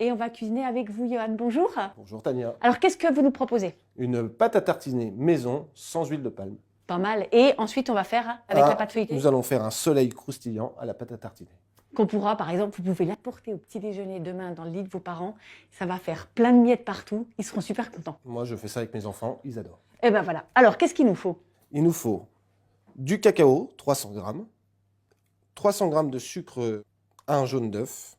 et on va cuisiner avec vous, Johan. Bonjour. Bonjour Tania. Alors, qu'est-ce que vous nous proposez? Une pâte à tartiner maison sans huile de palme. Pas mal. Et ensuite, on va faire avec la pâte feuilletée Nous allons faire un soleil croustillant à la pâte à tartiner. qu'on pourra, par exemple, vous pouvez l'apporter au petit déjeuner demain dans le lit de vos parents. Ça va faire plein de miettes partout. Ils seront super contents. Moi, je fais ça avec mes enfants, ils adorent. Et ben voilà. Alors, qu'est-ce qu'il nous faut? Il nous faut du cacao, 300 grammes, 300 grammes de sucre, un jaune d'œuf,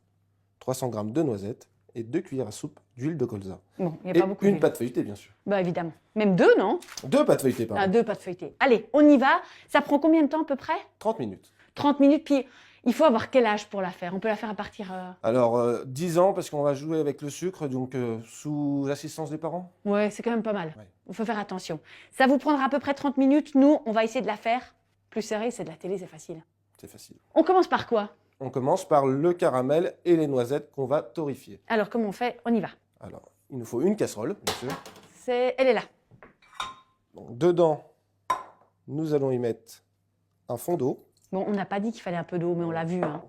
300 grammes de noisettes et 2 cuillères à soupe d'huile de colza. Bon, il n'y a Et pas beaucoup une d'huile. pâte feuilletée, bien sûr. Bah évidemment. Même deux, non? 2 pâtes feuilletées, pardon. Ah, deux pâtes feuilletées. Allez, on y va. Ça prend combien de temps à peu près? 30 minutes. 30 minutes. Puis, il faut avoir quel âge pour la faire? On peut la faire à partir... Alors, 10 ans, parce qu'on va jouer avec le sucre, donc sous assistance des parents. Ouais, c'est quand même pas mal. Ouais. Il faut faire attention. Ça vous prendra à peu près 30 minutes. Nous, on va essayer de la faire plus serrée. C'est de la télé, c'est facile. C'est facile. On commence par quoi? On commence par le caramel et les noisettes qu'on va torréfier. Alors, comment on fait? On y va. Alors, il nous faut une casserole, bien sûr. Elle est là. Donc, dedans, nous allons y mettre un fond d'eau, Bon, on n'a pas dit qu'il fallait un peu d'eau, mais on l'a vu. Hein.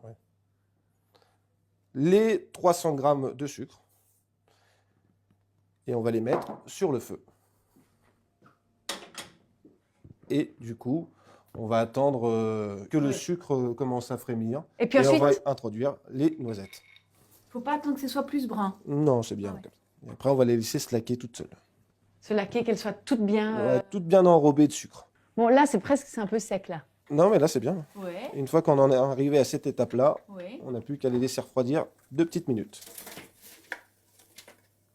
les 300 grammes de sucre, et on va les mettre sur le feu. Et du coup, on va attendre que le sucre commence à frémir. Et puis on ensuite, va introduire les noisettes. faut pas attendre que ce soit plus brun. Non, c'est bien. Ah ouais. Comme ça. Et après, on va les laisser se laquer toutes seules. Se laquer, qu'elle soit toute bien... Ouais, toutes bien enrobées de sucre. Bon, là, c'est un peu sec, là. Non, mais là, c'est bien. Ouais, Une fois qu'on en est arrivé à cette étape-là, ouais. on n'a plus qu'à les laisser refroidir 2 petites minutes.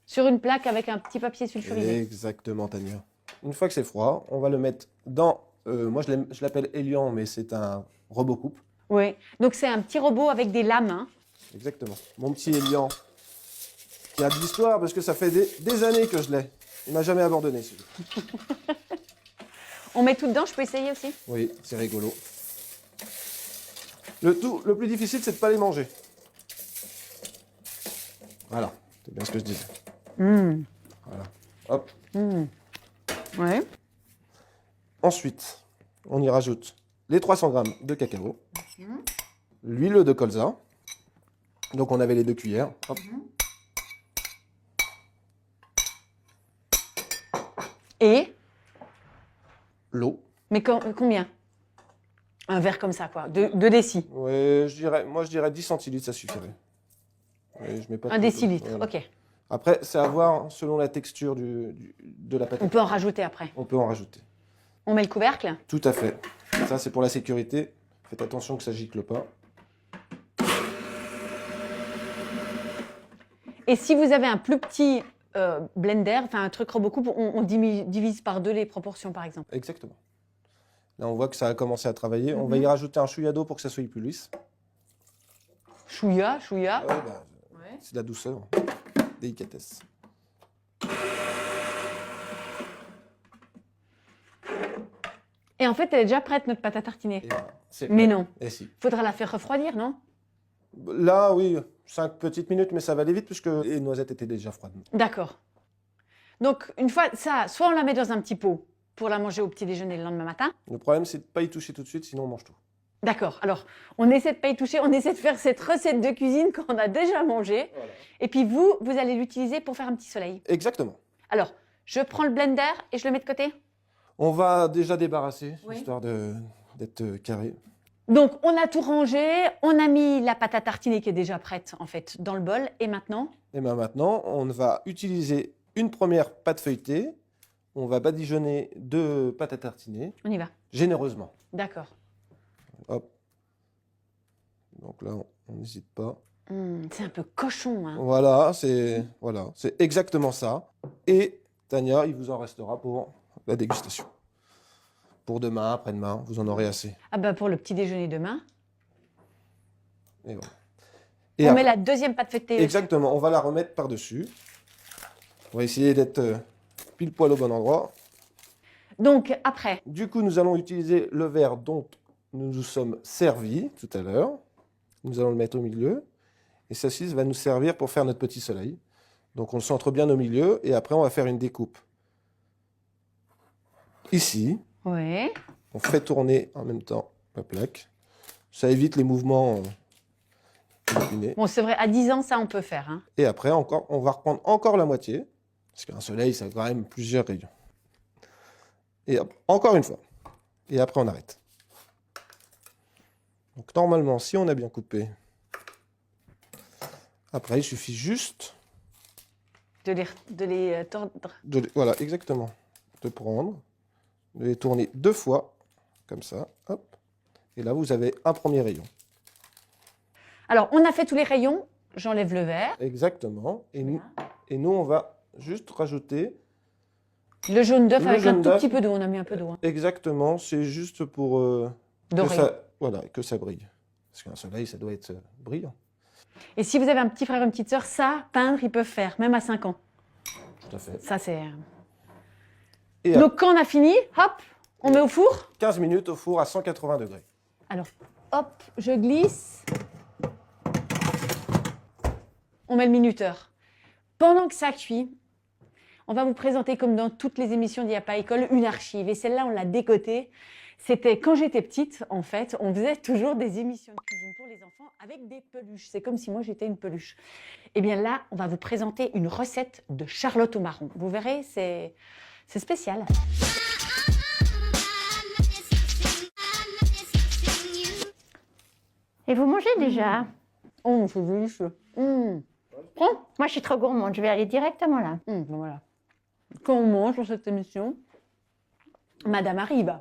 Sur une plaque avec un petit papier sulfurisé. Exactement, Tania. Une fois que c'est froid, on va le mettre dans... moi, je l'appelle Elian, mais c'est un robot coupe. Oui. Donc, c'est un petit robot avec des lames. Hein. Exactement. Mon petit Elian, qui a de l'histoire, parce que ça fait des années que je l'ai. Il m'a jamais abandonné, celui-là. On met tout dedans, je peux essayer aussi? Oui, c'est rigolo. Le plus difficile, c'est de ne pas les manger. Voilà, c'est bien ce que je disais. Voilà. Hop. Ouais. Ensuite, on y rajoute les 300 grammes de cacao, l'huile de colza. Donc, on avait les 2 cuillères. Hop. Et? L'eau. Mais combien? Un verre comme ça, quoi. 2 décis. Ouais, moi, je dirais 10 centilitres, ça suffirait. Ouais, je mets pas Un trop décilitre, voilà. ok. Après, c'est à voir selon la texture de la pâte. On peut en rajouter après. On peut en rajouter. On met le couvercle? Tout à fait. Ça, c'est pour la sécurité. Faites attention que ça gicle pas. Et si vous avez un plus petit blender, enfin un truc robot coupe, on divise par 2 les proportions, par exemple. Exactement. Là, on voit que ça a commencé à travailler. On va y rajouter un chouïa d'eau pour que ça soit plus lisse. Chouïa. Ouais, bah, Ouais. c'est de la douceur. Délicatesse. Et en fait, elle est déjà prête, notre pâte à tartiner. Et voilà, c'est Mais prêt. non. Et si. Faudra la faire refroidir, non? Là, oui, 5 petites minutes, mais ça va aller vite puisque les noisettes étaient déjà froides. D'accord. Donc, une fois ça, soit on la met dans un petit pot pour la manger au petit déjeuner le lendemain matin. Le problème, c'est de ne pas y toucher tout de suite, sinon on mange tout. D'accord. Alors, on essaie de pas y toucher, on essaie de faire cette recette de cuisine qu'on a déjà mangée. Voilà. Et puis vous allez l'utiliser pour faire un petit soleil. Exactement. Alors, je prends le blender et je le mets de côté. On va déjà débarrasser, Oui. histoire d'être carré. Donc, on a tout rangé, on a mis la pâte à tartiner qui est déjà prête, en fait, dans le bol. Et maintenant, Et bien maintenant, on va utiliser une première pâte feuilletée. On va badigeonner 2 pâtes à tartiner, on y va. généreusement. D'accord. Hop. Donc là, on n'hésite pas. C'est un peu cochon, hein. Voilà, c'est exactement ça. Et Tania, il vous en restera pour la dégustation. Pour demain, après-demain, vous en aurez assez. Ah bah pour le petit déjeuner demain. Et voilà. On Et met la deuxième pâte feuilletée. exactement, on va la remettre par-dessus. On va essayer d'être pile poil au bon endroit. Donc, après, Du coup, nous allons utiliser le verre dont nous nous sommes servis tout à l'heure. Nous allons le mettre au milieu. Et ceci va nous servir pour faire notre petit soleil. Donc, on le centre bien au milieu. Et après, on va faire une découpe. Ici, ouais. on fait tourner en même temps la plaque. Ça évite les mouvements inopiné. Bon, c'est vrai, à 10 ans, ça, on peut faire. Hein. Et après, encore, on va reprendre encore la moitié. Parce qu'un soleil, ça a quand même plusieurs rayons. Et hop, encore une fois. Et après, on arrête. Donc, normalement, si on a bien coupé, après, il suffit juste De les tordre. voilà, exactement. De prendre, de les tourner 2 fois, comme ça. Hop. Et là, vous avez un premier rayon. Alors, on a fait tous les rayons. J'enlève le vert. Exactement. Et nous, on va juste rajouter. Le jaune d'œuf Le avec un jaune tout d'œuf. petit peu d'eau. On a mis un peu d'eau. Hein. Exactement. C'est juste pour que Doré. que ça brille. Parce qu'un soleil, ça doit être brillant. Et si vous avez un petit frère ou une petite sœur, ça, peindre, ils peuvent faire, même à 5 ans. Tout à fait. Ça, c'est... Et Donc, quand on a fini, hop, on met au four. 15 minutes au four à 180 degrés. Alors, hop, je glisse. On met le minuteur. Pendant que ça cuit, on va vous présenter, comme dans toutes les émissions d'Il n'y a pas école, une archive. Et celle-là, on l'a décotée. C'était quand j'étais petite, en fait, on faisait toujours des émissions de cuisine pour les enfants avec des peluches. C'est comme si moi, j'étais une peluche. Et bien là, on va vous présenter une recette de Charlotte au marron. Vous verrez, c'est spécial. Et vous mangez déjà? Oh, c'est délicieux. Prends. Moi, je suis trop gourmande. Je vais aller directement là. Ben voilà. Quand on mange dans cette émission, Madame arrive.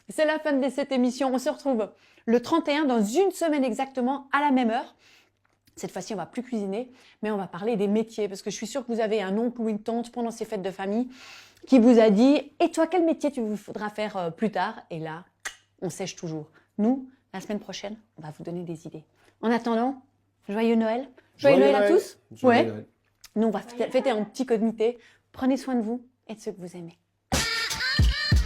C'est la fin de cette émission. On se retrouve le 31 dans une semaine exactement à la même heure. Cette fois-ci, on va plus cuisiner, mais on va parler des métiers parce que je suis sûre que vous avez un oncle ou une tante pendant ces fêtes de famille qui vous a dit « Et toi, quel métier tu voudras faire plus tard ?» Et là, on sèche toujours. Nous, la semaine prochaine, on va vous donner des idées. En attendant, joyeux Noël. Joyeux Noël à tous. Joyeux Noël. Nous, on va fêter un petit comité. Prenez soin de vous et de ceux que vous aimez.